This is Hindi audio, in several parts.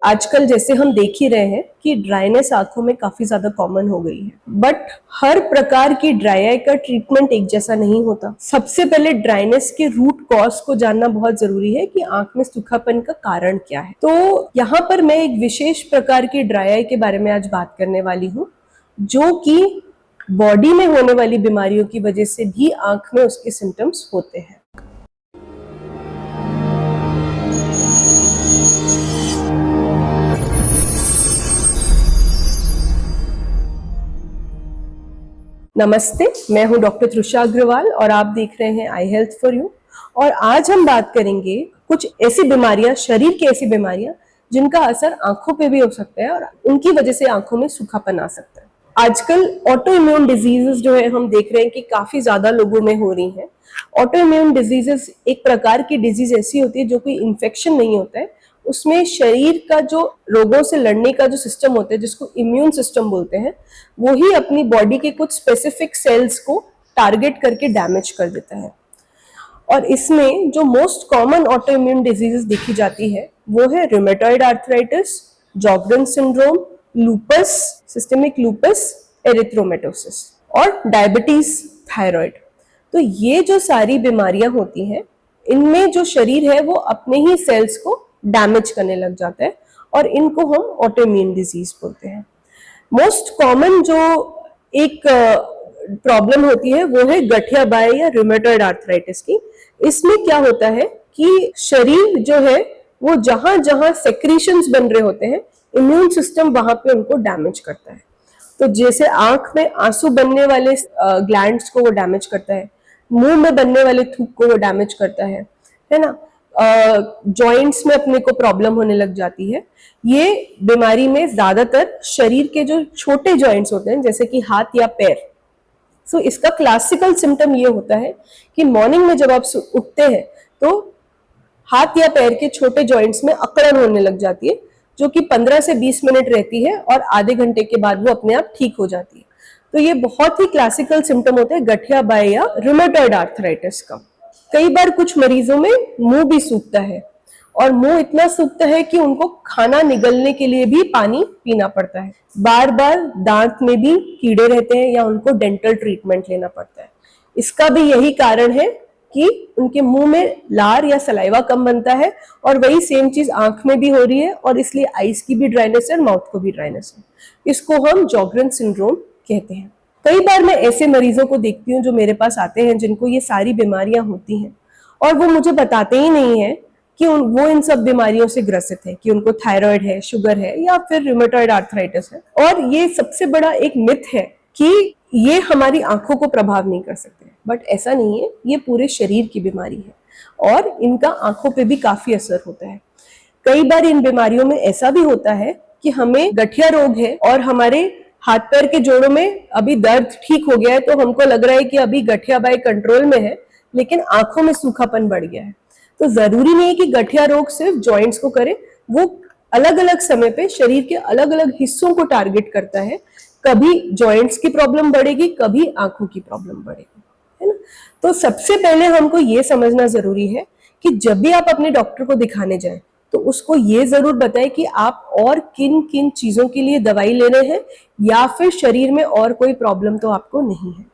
आजकल जैसे हम देख ही रहे हैं कि ड्राइनेस आंखों में काफी ज्यादा कॉमन हो गई है, बट हर प्रकार की ड्राई आई का ट्रीटमेंट एक जैसा नहीं होता। सबसे पहले ड्राइनेस के रूट कॉज को जानना बहुत जरूरी है कि आंख में सूखापन का कारण क्या है। तो यहाँ पर मैं एक विशेष प्रकार की ड्राई आई के बारे में आज बात करने वाली हूँ, जो कि बॉडी में होने वाली बीमारियों की वजह से भी आंख में उसके सिम्टम्स होते हैं। नमस्ते, मैं हूं डॉक्टर तृषा अग्रवाल और आप देख रहे हैं आई हेल्थ फॉर यू। और आज हम बात करेंगे कुछ ऐसी बीमारियां, शरीर की ऐसी बीमारियां जिनका असर आंखों पे भी हो सकता है और उनकी वजह से आंखों में सूखापन आ सकता है। आजकल ऑटो इम्यून डिजीजेस जो है हम देख रहे हैं कि काफी ज्यादा लोगों में हो रही हैं। ऑटो इम्यून डिजीजेस एक प्रकार की डिजीज ऐसी होती है जो कोई इन्फेक्शन नहीं होता है, उसमें शरीर का जो रोगों से लड़ने का जो सिस्टम होता है, जिसको इम्यून सिस्टम बोलते हैं, वो ही अपनी बॉडी के कुछ स्पेसिफिक सेल्स को टारगेट करके डैमेज कर देता है। और इसमें जो most common auto immune diseases देखी जाती है वो है rheumatoid arthritis, Sjogren syndrome, lupus, systemic lupus, erythematosus और डायबिटीज, थायराइड। तो ये जो सारी बीमारियां होती हैं, इनमें जो शरीर है वो अपने ही सेल्स को डैमेज करने लग जाता है और इनको हम ऑटो इम्यून डिजीज बोलते हैं। मोस्ट कॉमन जो एक प्रॉब्लम होती है वो है गठिया बाय या रूमेटॉइड आर्थराइटिस की। इसमें क्या होता है कि शरीर जो है वो जहां जहां सेक्रीशंस बन रहे होते हैं, इम्यून सिस्टम वहां पे उनको डैमेज करता है। तो जैसे आंख में आंसू बनने वाले ग्लैंड्स को वो डैमेज करता है, मुंह में बनने वाले थूक को वो डैमेज करता है ना। जॉइंट्स में अपने को प्रॉब्लम होने लग जाती है। ये बीमारी में ज्यादातर शरीर के जो छोटे जॉइंट्स होते हैं, जैसे कि हाथ या पैर। सो इसका क्लासिकल सिम्टम ये होता है कि मॉर्निंग में जब आप उठते हैं तो हाथ या पैर के छोटे जॉइंट्स में अकड़न होने लग जाती है, जो कि 15 से 20 मिनट रहती है और आधे घंटे के बाद वो अपने आप ठीक हो जाती है। तो ये बहुत ही क्लासिकल सिम्टम होते हैं गठिया बाय या रूमेटॉइड आर्थराइटिस का। कई बार कुछ मरीजों में मुंह भी सूखता है और मुंह इतना सूखता है कि उनको खाना निगलने के लिए भी पानी पीना पड़ता है। बार बार दांत में भी कीड़े रहते हैं या उनको डेंटल ट्रीटमेंट लेना पड़ता है। इसका भी यही कारण है कि उनके मुंह में लार या सलाइवा कम बनता है और वही सेम चीज आंख में भी हो रही है और इसलिए आईज की भी ड्राइनेस है और माउथ को भी ड्राइनेस है। इसको हम जॉर्गन सिंड्रोम कहते हैं। कई बार मैं ऐसे मरीजों को देखती हूँ जो मेरे पास आते हैं जिनको ये सारी बीमारियां होती हैं और वो मुझे बताते ही नहीं है कि वो इन सब बीमारियों से ग्रसित है, कि उनको थायराइड है, शुगर है या फिर रूमेटॉइड आर्थराइटिस है। और ये सबसे बड़ा एक मिथ है कि ये हमारी आंखों को प्रभाव नहीं कर सकते, बट ऐसा नहीं है। ये पूरे शरीर की बीमारी है और इनका आंखों पे भी काफी असर होता है। कई बार इन बीमारियों में ऐसा भी होता है कि हमें गठिया रोग है और हमारे हाथ पैर के जोड़ों में अभी दर्द ठीक हो गया है, तो हमको लग रहा है कि अभी गठिया बाय कंट्रोल में है, लेकिन आंखों में सूखापन बढ़ गया है। तो जरूरी नहीं है कि गठिया रोग सिर्फ जॉइंट्स को करे, वो अलग अलग समय पे शरीर के अलग अलग हिस्सों को टारगेट करता है। कभी जॉइंट्स की प्रॉब्लम बढ़ेगी, कभी आंखों की प्रॉब्लम बढ़ेगी, है ना। तो सबसे पहले हमको ये समझना जरूरी है कि जब भी आप अपने डॉक्टर को दिखाने जाएं तो उसको ये जरूर बताएं कि आप और किन किन चीजों के लिए दवाई ले रहे हैं या फिर शरीर में और कोई प्रॉब्लम तो आपको नहीं है।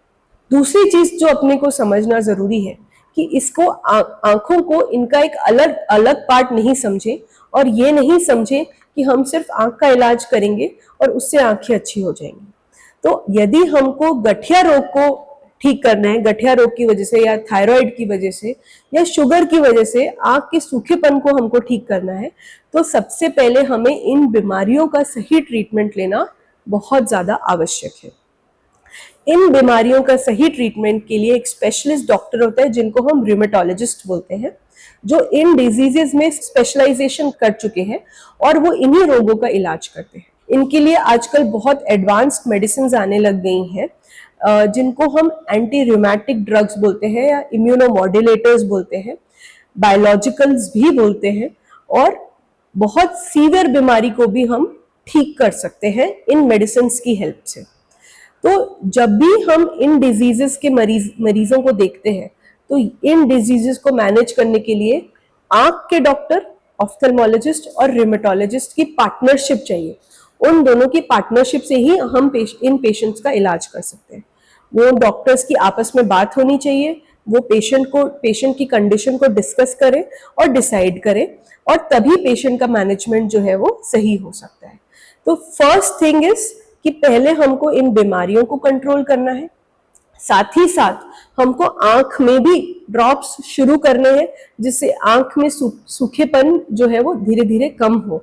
दूसरी चीज जो अपने को समझना जरूरी है कि इसको आंखों को इनका एक अलग अलग पार्ट नहीं समझे और ये नहीं समझे कि हम सिर्फ आंख का इलाज करेंगे और उससे आंखें अच्छी हो जाएंगी। तो यदि हमको गठिया रोग को ठीक करना है, गठिया रोग की वजह से या थायराइड की वजह से या शुगर की वजह से आंख के सूखेपन को हमको ठीक करना है, तो सबसे पहले हमें इन बीमारियों का सही ट्रीटमेंट लेना बहुत ज्यादा आवश्यक है। इन बीमारियों का सही ट्रीटमेंट के लिए एक स्पेशलिस्ट डॉक्टर होता है जिनको हम रूमेटोलॉजिस्ट बोलते हैं, जो इन डिजीजेस में स्पेशलाइजेशन कर चुके हैं और वो इन्हीं रोगों का इलाज करते हैं। इनके लिए आजकल बहुत एडवांस्ड मेडिसिन आने लग गई हैं, जिनको हम एंटी रूमेटिक ड्रग्स बोलते हैं या इम्यूनोमॉड्यूलेटर्स बोलते हैं, बायोलॉजिकल्स भी बोलते हैं, और बहुत सीवियर बीमारी को भी हम ठीक कर सकते हैं इन मेडिसिन की हेल्प से। तो जब भी हम इन डिजीजेस के मरीजों को देखते हैं तो इन डिजीजेस को मैनेज करने के लिए आंख के डॉक्टर ऑफ्थेल्मोलॉजिस्ट और रिमेटोलॉजिस्ट की पार्टनरशिप चाहिए। उन दोनों की पार्टनरशिप से ही हम इन पेशेंट्स का इलाज कर सकते हैं। वो डॉक्टर्स की आपस में बात होनी चाहिए, वो पेशेंट की कंडीशन को डिस्कस करे और डिसाइड करे, और तभी पेशेंट का मैनेजमेंट जो है वो सही हो सकता है। तो फर्स्ट थिंग इज कि पहले हमको इन बीमारियों को कंट्रोल करना है, साथ ही साथ हमको आंख में भी ड्रॉप्स शुरू करने हैं जिससे आंख में सूखेपन जो है वो धीरे धीरे कम हो।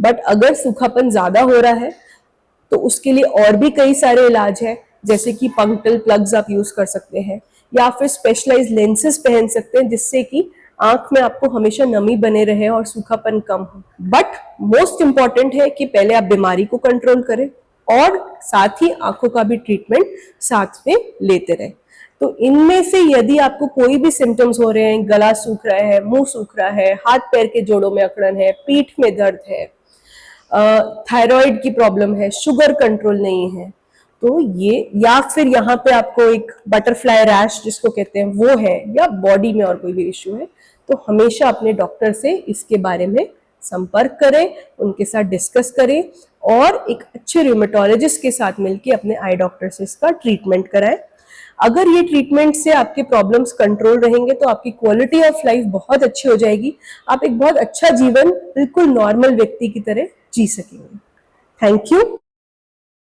बट अगर सूखापन ज्यादा हो रहा है तो उसके लिए और भी कई सारे इलाज है, जैसे कि पंक्टल प्लग्स आप यूज कर सकते हैं, या फिर स्पेशलाइज लेंसेज पहन सकते हैं जिससे कि आंख में आपको हमेशा नमी बने रहे और सूखापन कम हो। बट मोस्ट इंपॉर्टेंट है कि पहले आप बीमारी को कंट्रोल करें और साथ ही आंखों का भी ट्रीटमेंट साथ में लेते रहे। तो इनमें से यदि आपको कोई भी सिम्टम्स हो रहे हैं, गला सूख रहा है, मुंह सूख रहा है, हाथ पैर के जोड़ों में अकड़न है, पीठ में दर्द है, थायराइड की प्रॉब्लम है, शुगर कंट्रोल नहीं है, तो ये, या फिर यहाँ पे आपको एक बटरफ्लाई रैश जिसको कहते हैं वो है, या बॉडी में और कोई भी इश्यू है, तो हमेशा अपने डॉक्टर से इसके बारे में संपर्क करें, उनके साथ डिस्कस करें और एक अच्छे रूमेटोलॉजिस्ट के साथ मिलकर अपने आई डॉक्टर से इसका ट्रीटमेंट कराएं। अगर ये ट्रीटमेंट से आपके प्रॉब्लम्स कंट्रोल रहेंगे तो आपकी क्वालिटी ऑफ लाइफ बहुत अच्छी हो जाएगी, आप एक बहुत अच्छा जीवन बिल्कुल नॉर्मल व्यक्ति की तरह जी सकेंगे। Thank you.